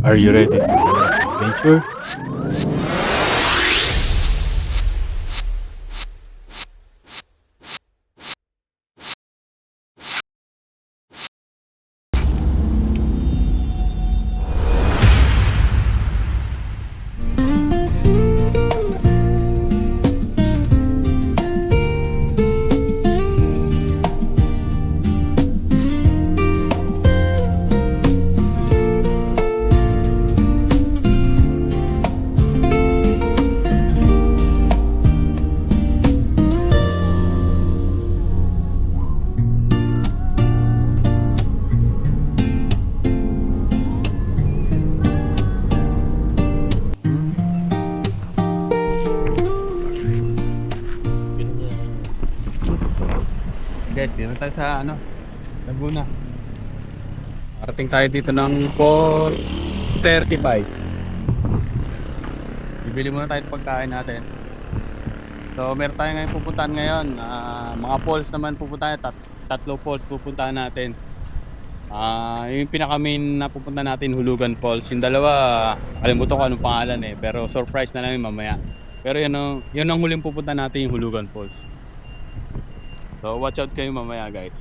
Are you ready for the next adventure? Guys, dito tayo sa Laguna. Parating tayo dito ng 4:35. Bibili muna tayo ng pagkain natin. So, meron tayo ngayon pupuntahan ngayon. Mga falls naman pupuntahan. Tatlo falls pupuntahan natin. Yung pinaka main na pupunta natin, Hulugan Falls. Yung dalawa, kalimutan ko anong pangalan pero surprise na lang yung mamaya. Pero yun ang huling pupunta natin, yung Hulugan Falls. So watch out kayo mamaya, guys.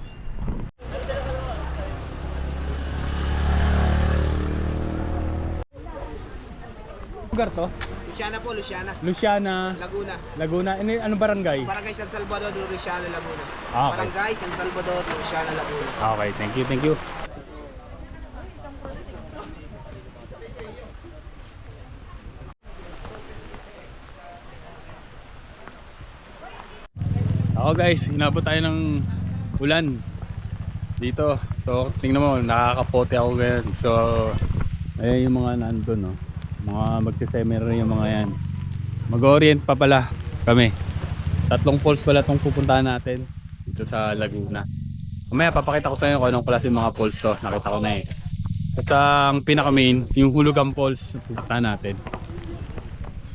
Lugar to? Luciana po, Luciana. Luciana, Laguna. Laguna. Anong barangay? Barangay San Salvador, Luciana, Laguna. Okay. Barangay San Salvador, Luciana, Laguna. Okay, thank you, thank you. Ako guys, inabot tayo ng ulan dito. So tingnan mo, nakakapote ako ngayon. So ayan yung mga nandun, no? Mga magsiseminary yung mga yan. Mag-orient pa pala kami. Tatlong falls pala itong pupuntahan natin dito sa Laguna. Mamaya papakita ko sa inyo kung anong klase mga falls to. Nakita ko na At ang pinaka main, yung Hulugan Falls pupuntahan natin.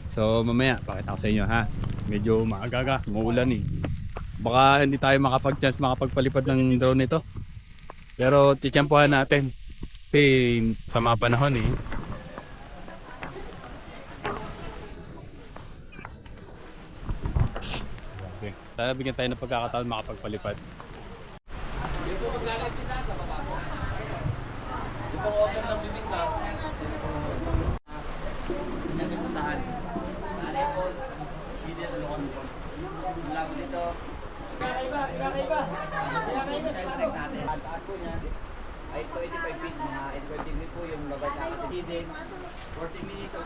So mamaya pakita ko sa inyo, ha. Medyo maaga, maulan Baka hindi tayo makapag-chance makapagpalipad ng drone nito. Pero titiyempohan natin. Kasi sa mga panahon Okay. Sana bigyan tayo ng pagkakataon makapagpalipad. Hindi po maglalagpisa sa baba ko. Hindi po order ng bibig na. Hindi puntahan. Nanay po, hindi na Luzon po. Mula po dito. Kakaiba. Taas po niya ay 25 feet. Mga 85 feet po yung babay na katitidin. 40 minutes of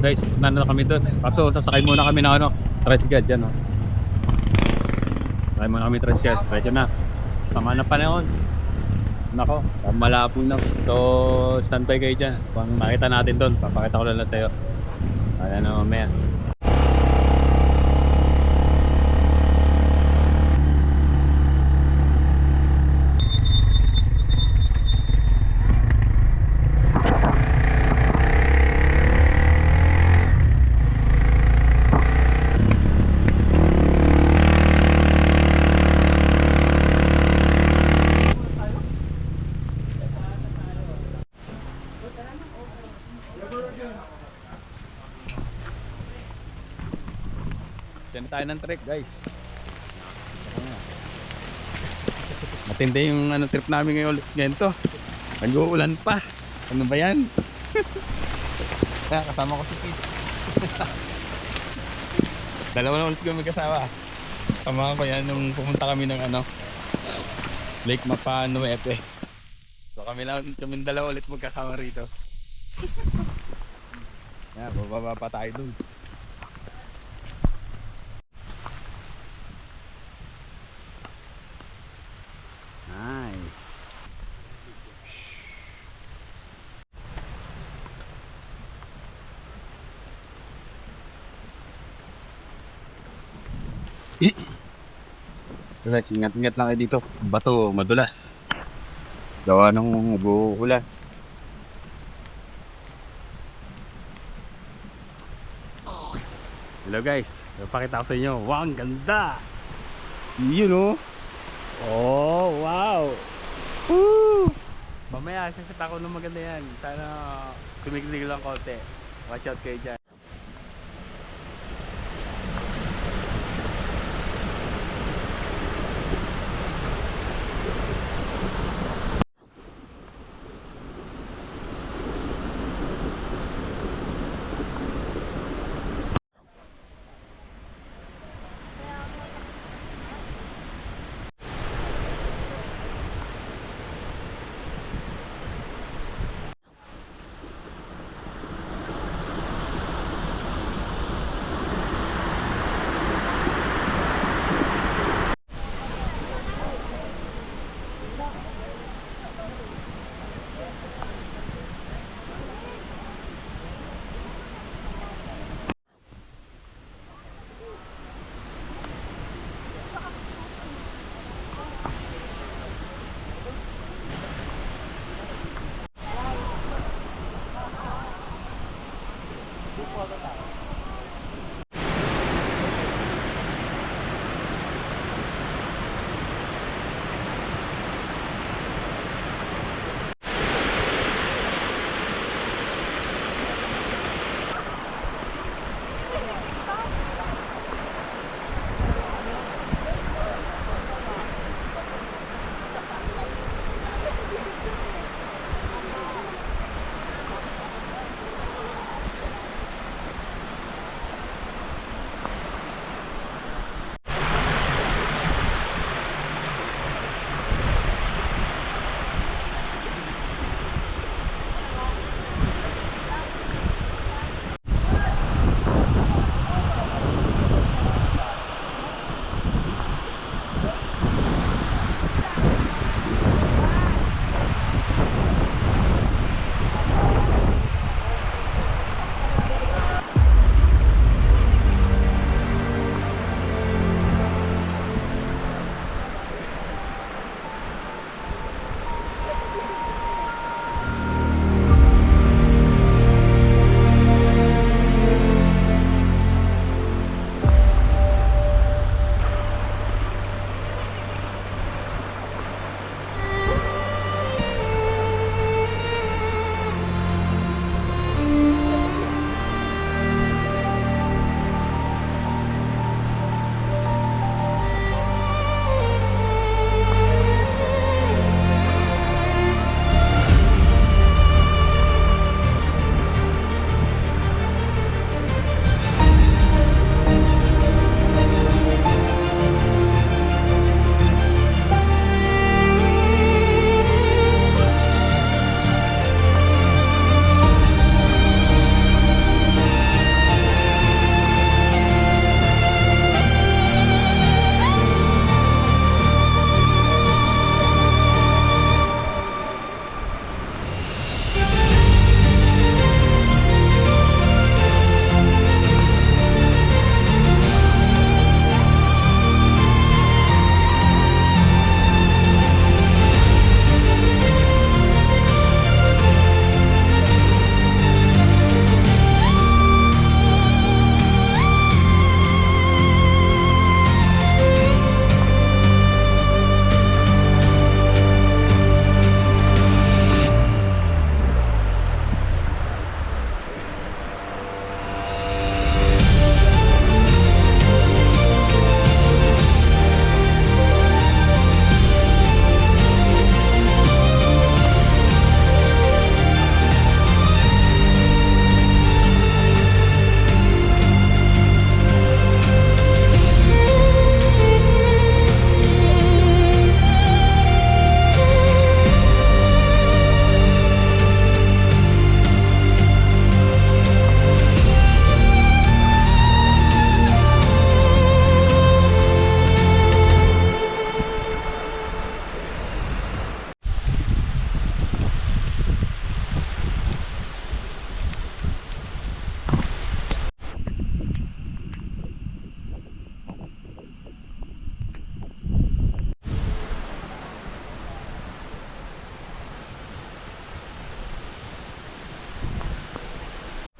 Guys, punta na kami doon. Kaso sasakay muna kami ng tricycle dyan, Sakay muna kami tricycle. Pwede na. Sama na panahon. Nako, malabo na. So, standby kayo dyan. Kung makita natin doon, papakita ko lang tayo. Kaya na mamaya. Send tayo ng trek, guys. Matindi yung trip namin ngayon to. Nag-uulan pa. Ano ba yan? Kasama ko si Pete. Dalawa na ulit kami kasama. Kasama ko yan nung pumunta kami ng Lake Mapanuete. So kami dalawa ulit magkasama rito. Yan, bababa pa tayo dun. Nice. Guys, ingat-ingat lang kayo dito. Bato, madulas. Gawa ng ulan. Hello guys, napakita ko sa inyo. Wow, ang ganda! Yun Oh, wow! Woo! Mamaya, sasit ako ng maganda yan. Sana tumigil lang konti. Watch out kayo dyan.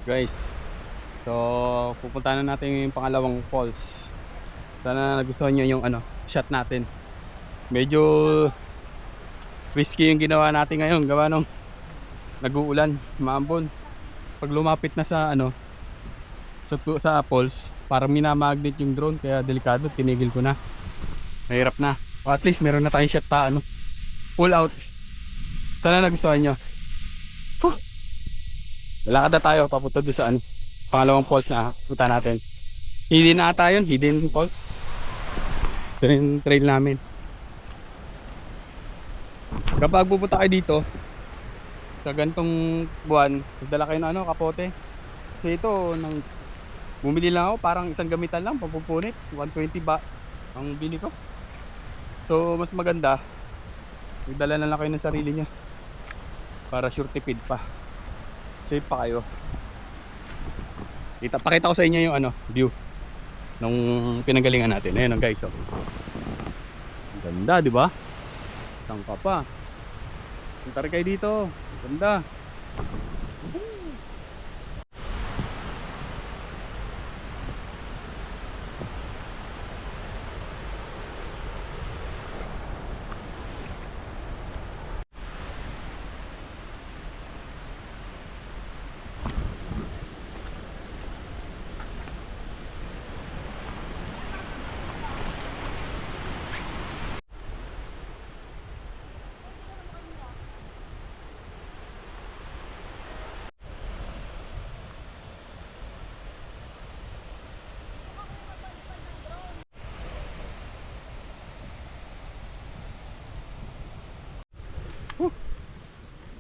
Guys, so pupunta na natin yung pangalawang falls. Sana nagustuhan nyo yung shot natin. Medyo Whiskey yung ginawa natin ngayon. Gawa nung nag-uulan, maambon. Pag lumapit na sa ano, sa falls, parang minamagnet yung drone. Kaya delikado, tinigil ko na. Mahirap na. O at least meron na tayong shot pa ano. Full out. Sana nagustuhan nyo. Huh. Lalakad na tayo papunta doon sa ano, pangalawang falls na punta natin. Hidden na ata yun, hidden falls. Ito yung trail namin. Kapag pupunta kayo dito sa gantong buwan, magdala kayo ng ano, kapote. Kasi ito, nang bumili lang ako, parang isang gamitan lang, pampupunit. 120 ba ang bili ko. So mas maganda, magdala na lang kayo ng sarili nyo para sure tipid pa, safe pa kayo. Pakita ko sa inyo yung ano, view nung pinanggalingan natin. Ayun guys, oh. Ganda, di ba? Tangka pa. Punta rin kayo dito. Ganda.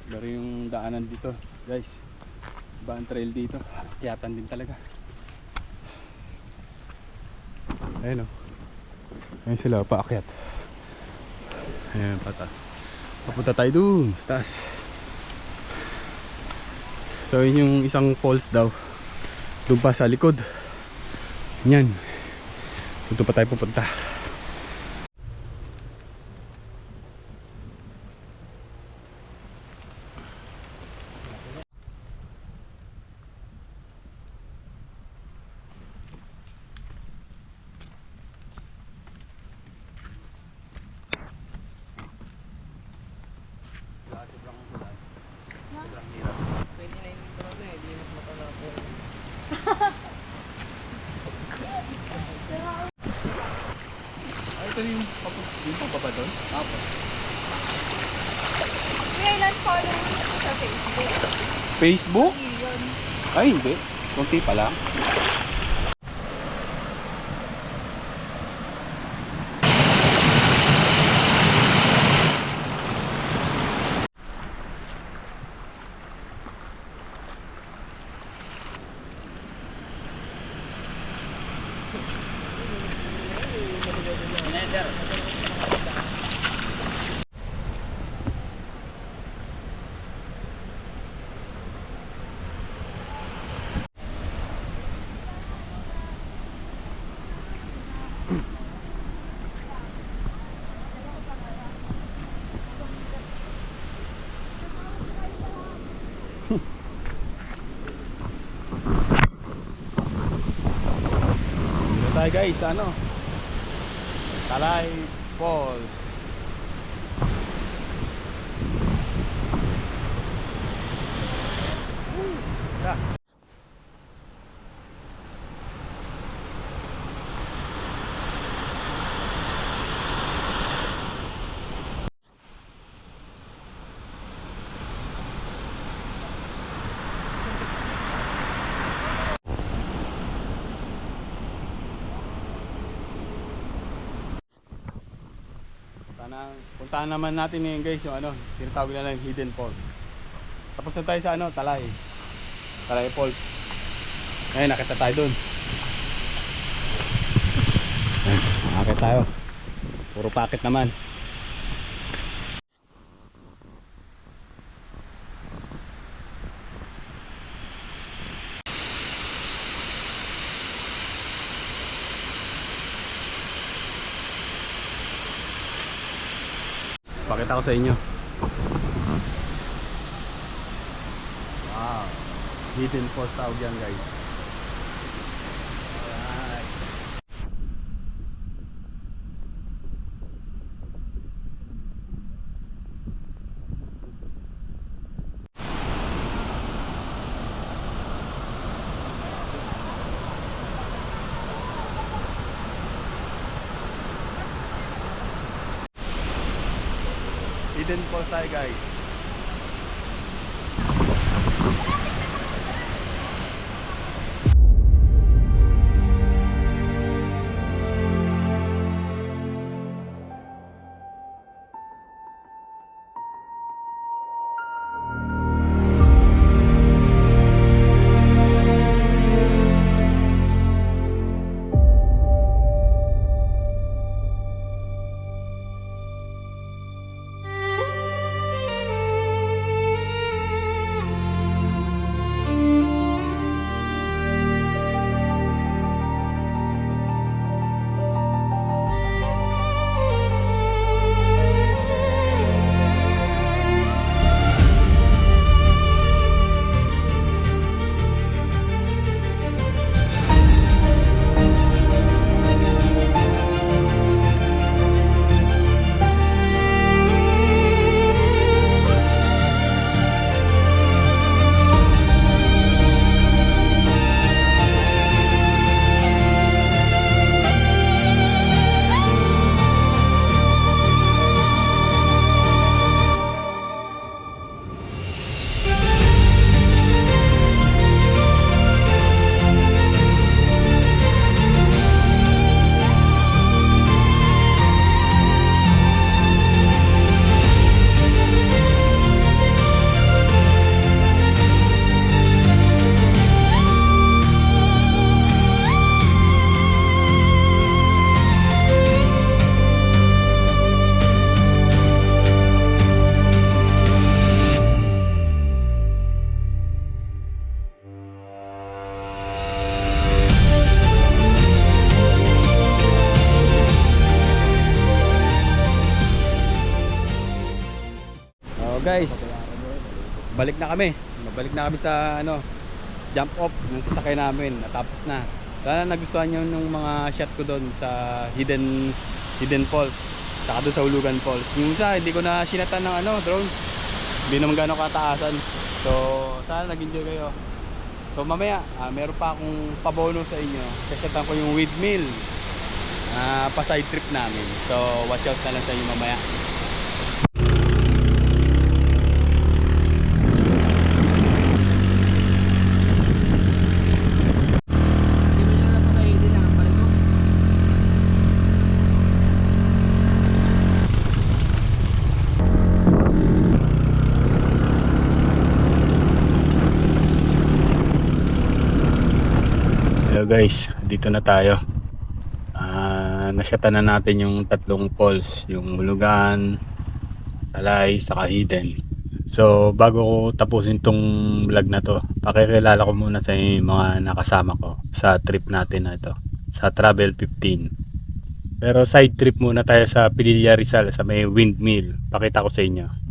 Dari yung daanan dito guys, iba ang trail dito, kiyatan din talaga. Ayun o, ayun sila paakyat. Ayun papunta tayo dun sa taas. So yun yung isang falls daw dun pa sa likod. Yan, dito pa tayo pupunta. Ito yung pababa doon? Apo. May ilan followers ko sa Facebook? Facebook? Million. Ay hindi, kunti pa lang. Dito tayo guys, ano? Talay Falls. Yeah. Puntahan naman natin ngayon guys yung ano, tinatawag na lang Hidden Falls. Tapos na tayo sa ano, Talay Falls. Ayun, nakita tayo dun. Ayun, nakakit tayo. Puro pakit naman. Pakita ko sa inyo. Wow, Hidden Falls tawag yan guys. Alright. Hidden Falls tayo guys. Guys, balik na kami. Balik na kami sa jump off ng sasakyan namin. Natapos na. Sana nagustuhan nyo nung mga shot ko doon sa Hidden Falls. Saka doon sa Hulugan Falls. Yung isa, hindi ko na sinatan ng drone. Hindi naman gano'ng kataasan. So, sana nag-enjoy kayo. So, mamaya, meron pa akong pabono sa inyo. Sashatan ko yung windmill. Pa side trip namin. So, watch out na lang sa inyo mamaya. Hello guys, dito na tayo. Nasyatan na natin yung tatlong falls, yung Hulugan, Talay, saka Hidden. So bago ko tapusin tong vlog na to, pakikilala ko muna sa mga nakasama ko sa trip natin na ito, sa Travel 15. Pero side trip muna tayo sa Pililla Rizal sa may windmill. Pakita ko sa inyo.